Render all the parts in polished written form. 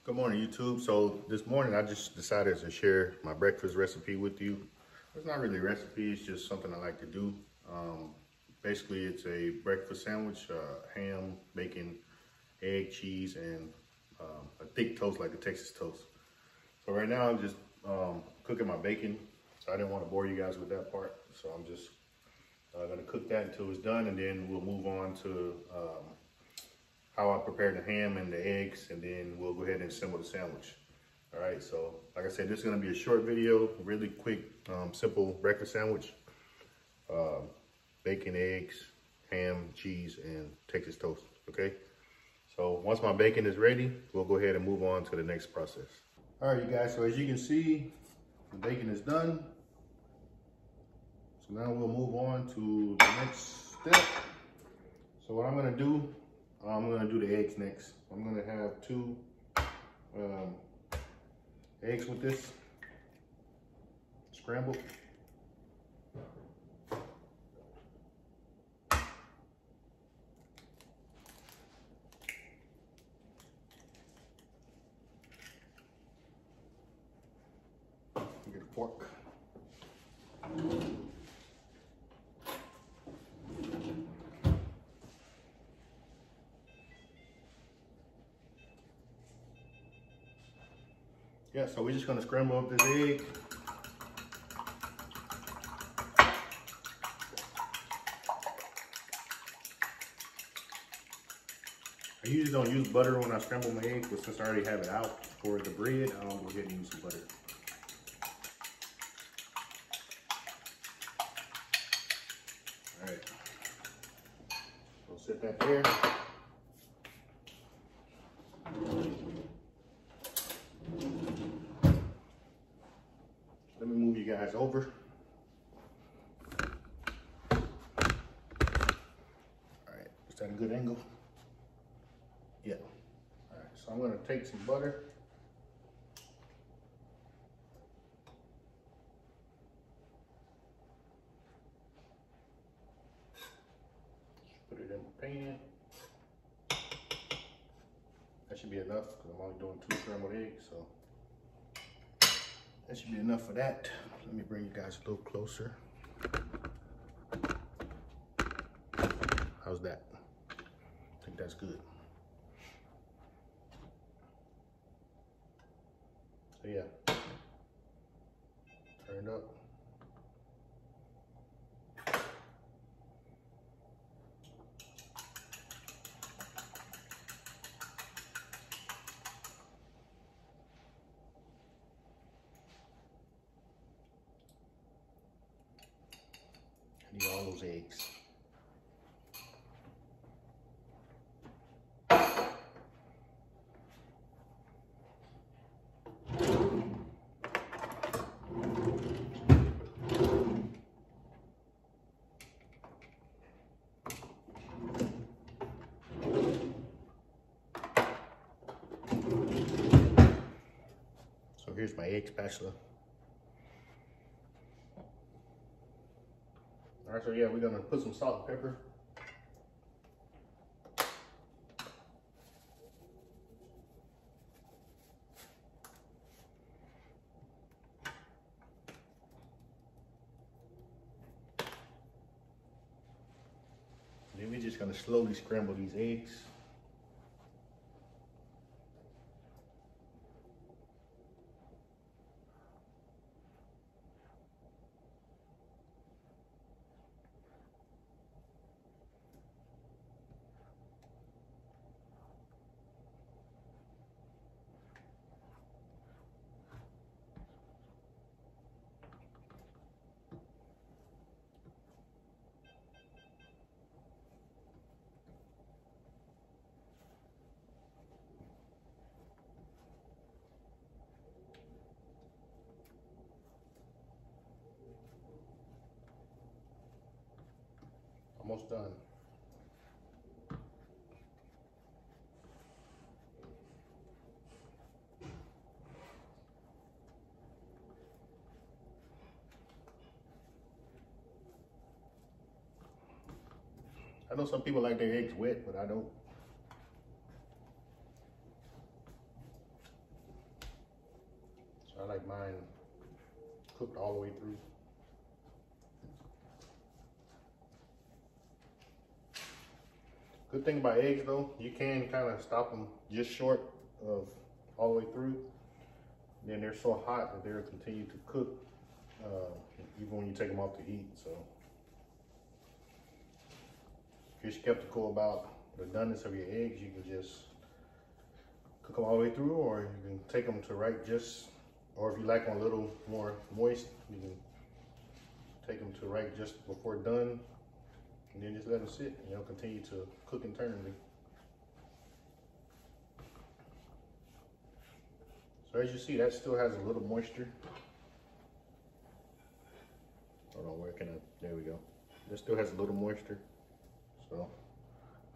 Good morning, YouTube. So this morning I just decided to share my breakfast recipe with you. It's not really a recipe, it's just something I like to do. Basically, it's a breakfast sandwich, ham, bacon, egg, cheese, and a thick toast like a Texas toast. So right now I'm just cooking my bacon. So I didn't want to bore you guys with that part. So I'm just gonna cook that until it's done, and then we'll move on to how I prepare the ham and the eggs, and then we'll go ahead and assemble the sandwich. All right, so like I said, this is gonna be a short video, really quick, simple breakfast sandwich. Bacon, eggs, ham, cheese, and Texas toast, okay? So once my bacon is ready, we'll go ahead and move on to the next process. All right, you guys, so as you can see, the bacon is done. So now we'll move on to the next step. So what I'm gonna do, I'm gonna do the eggs next. I'm gonna have 2 eggs with this, scrambled. Get a fork. Yeah, so we're just gonna scramble up this egg. I usually don't use butter when I scramble my eggs, but since I already have it out for the bread, I'll go ahead and use some butter. All right, so set that there. Let me move you guys over. All right, is that a good angle? Yeah. All right, so I'm gonna take some butter. Put it in the pan. That should be enough because I'm only doing 2 scrambled eggs, so that should be enough for that. Let me bring you guys a little closer. How's that? I think that's good. So yeah, turn it up. I need all those eggs. So here's my egg spatula. All right, so yeah, we're gonna put some salt and pepper. And then we're just gonna slowly scramble these eggs. Almost done. I know some people like their eggs wet, but I don't. I like mine cooked all the way through. Good thing about eggs though, you can kind of stop them just short of all the way through. Then they're so hot that they'll continue to cook even when you take them off to eat. So if you're skeptical about the doneness of your eggs, you can just cook them all the way through, or you can take them to right just, or if you like them a little more moist, you can take them to right just before done, and then just let them sit, and they'll continue to cook internally. So as you see, that still has a little moisture. Hold on, where can I, there we go. That still has a little moisture. So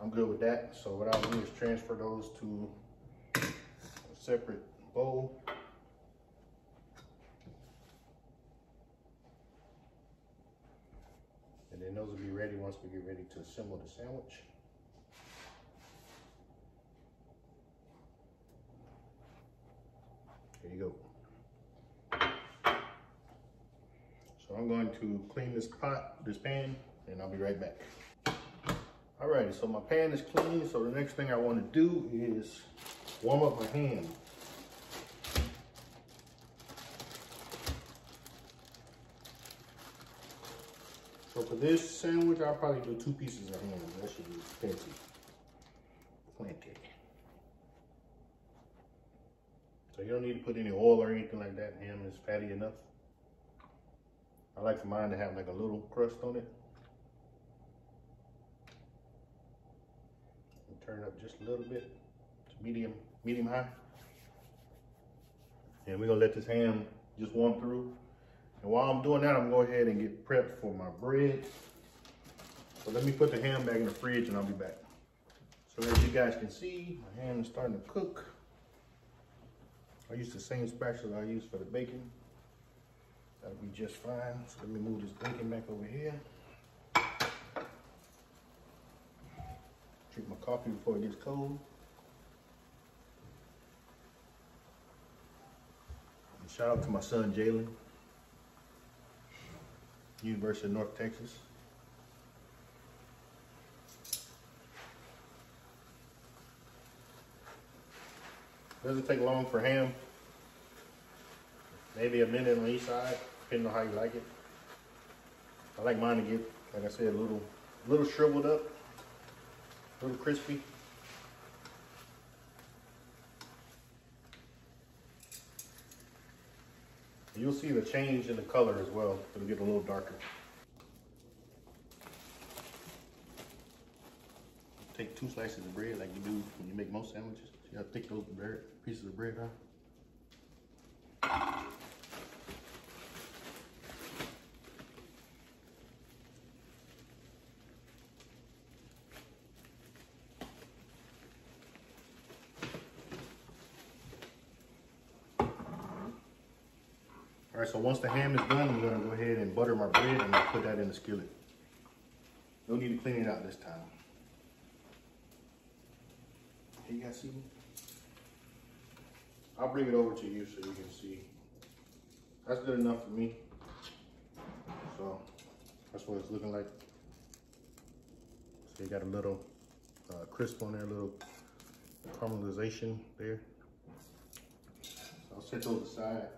I'm good with that. So what I'll do is transfer those to a separate bowl. And then those will be ready once we get ready to assemble the sandwich. There you go. So I'm going to clean this pan, and I'll be right back. Alrighty, so my pan is clean. So the next thing I want to do is warm up my ham. So for this sandwich, I'll probably do 2 pieces of ham. That should be plenty. So you don't need to put any oil or anything like that. Ham is fatty enough. I like for mine to have like a little crust on it. And turn it up just a little bit to medium high. And we're gonna let this ham just warm through. And while I'm doing that, I'm gonna go ahead and get prepped for my bread. So let me put the ham back in the fridge and I'll be back. So as you guys can see, my ham is starting to cook. I use the same spatula I use for the bacon. That'll be just fine. So let me move this bacon back over here. Drink my coffee before it gets cold. And shout out to my son, Jalen. University of North Texas. Doesn't take long for ham. Maybe a minute on each side, depending on how you like it. I like mine to get, like I said, a little shriveled up, a little crispy. You'll see the change in the color as well. It'll get a little darker. Take 2 slices of bread like you do when you make most sandwiches. See how thick those pieces of bread are? All right, so once the ham is done, I'm gonna go ahead and butter my bread and I'll put that in the skillet. No need to clean it out this time. Hey, you guys see me? I'll bring it over to you so you can see. That's good enough for me. So that's what it's looking like. So you got a little crisp on there, a little caramelization there. So I'll set those aside.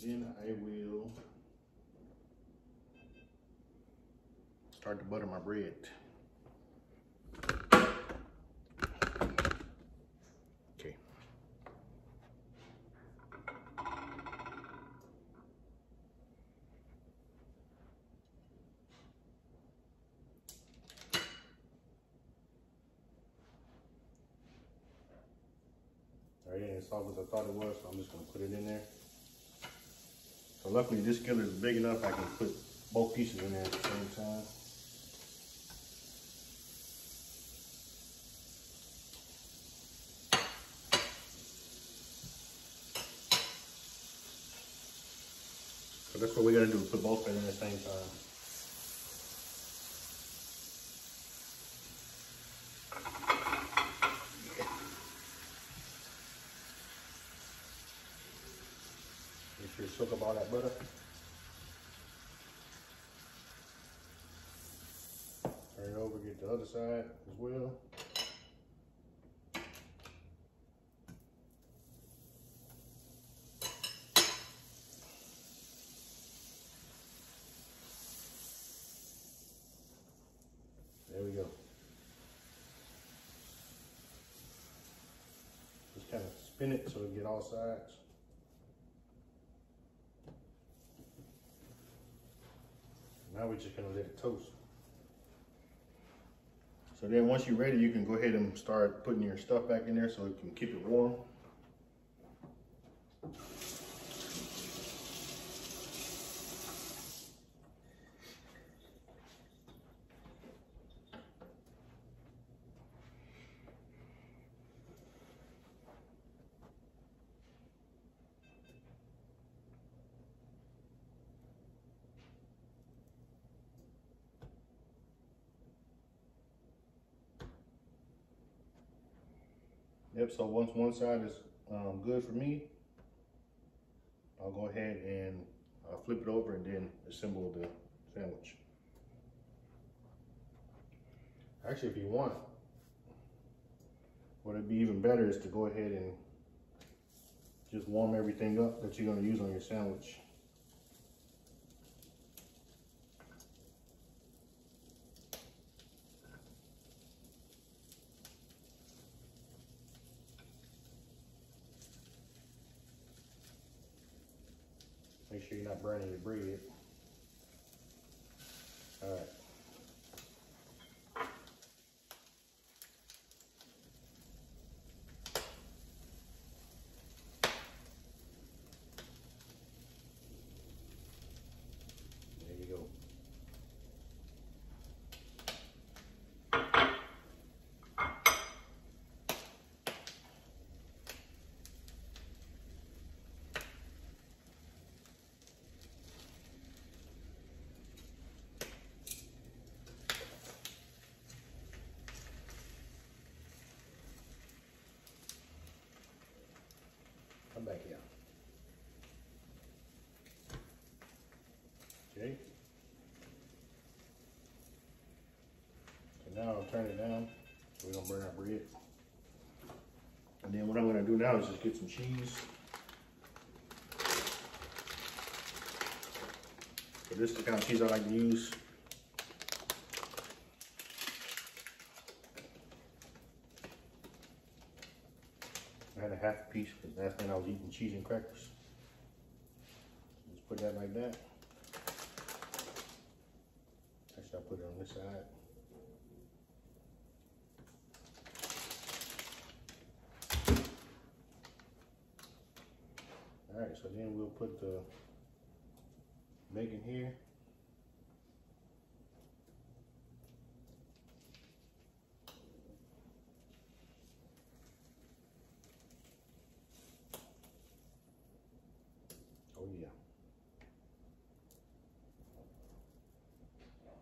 And then I will start to butter my bread. Okay. All right, and as soft as I thought it was, so I'm just gonna put it in there. So luckily this skillet is big enough I can put both pieces in there at the same time. So that's what we're gonna do, put both in at the same time. soak up all that butter. Turn it over, get the other side as well. There we go. Just kind of spin it so it get all sides. Now we're just gonna let it toast. So then once you're ready, you can go ahead and start putting your stuff back in there so it can keep it warm. Yep, so once one side is good for me, I'll go ahead and flip it over and then assemble the sandwich. Actually, if you want, what would be even better is to go ahead and just warm everything up that you're going to use on your sandwich. Make sure you're not burning your bread. All right. There you go. Come back here. Okay. So now I'll turn it down so we don't burn our bread. And then what I'm going to do now is just get some cheese. So this is the kind of cheese I like to use. I had a half a piece because last night I was eating cheese and crackers. Just put that like that. Actually, I'll put it on this side. All right, so then we'll put the bacon here. Oh yeah.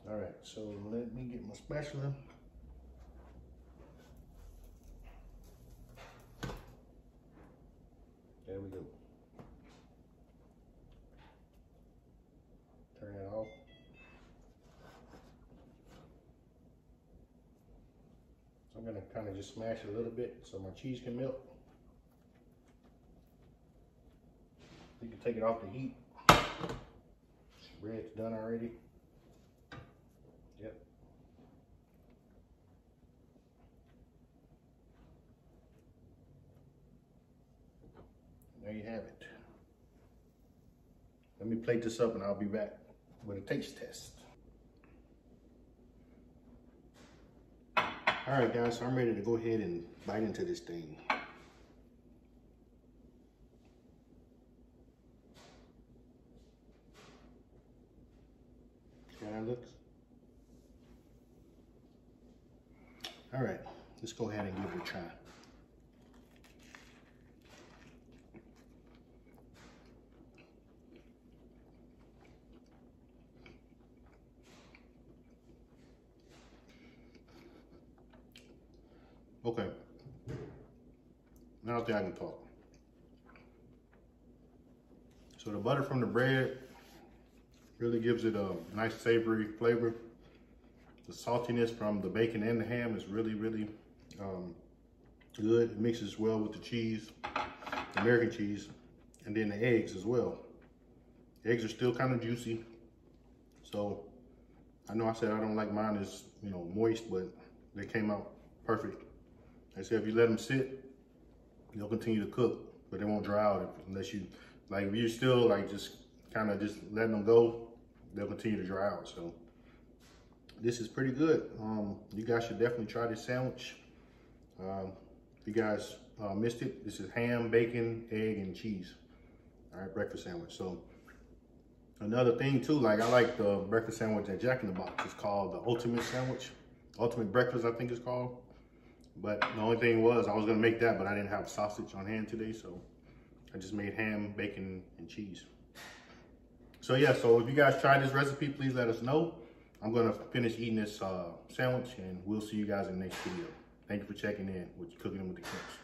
All right, so let me get my spatula. There we go. Turn it off. So I'm gonna kind of just smash it a little bit so my cheese can melt. You can take it off the heat. Bread's done already. Yep. There you have it. Let me plate this up and I'll be back with a taste test. All right, guys, so I'm ready to go ahead and bite into this thing. See how that looks? All right, let's go ahead and give it a try. Okay, now I think I can talk. So the butter from the bread really gives it a nice savory flavor. The saltiness from the bacon and the ham is really, really good. It mixes well with the cheese, the American cheese, and then the eggs as well. The eggs are still kind of juicy. So I know I said I don't like mine as, you know, moist, but they came out perfect. I said if you let them sit, they'll continue to cook, but they won't dry out unless you, like if you're still like just kind of just letting them go, they'll continue to dry out. So this is pretty good. You guys should definitely try this sandwich. If you guys missed it, this is ham, bacon, egg, and cheese. All right, breakfast sandwich. So another thing too, like I like the breakfast sandwich at Jack in the Box. It's called the Ultimate Sandwich. Ultimate Breakfast, I think it's called. But the only thing was I was gonna make that, but I didn't have sausage on hand today, so I just made ham, bacon, and cheese. So yeah, so if you guys try this recipe, please let us know. I'm gonna finish eating this sandwich, and we'll see you guys in the next video. Thank you for checking in with Cooking with the Kemps.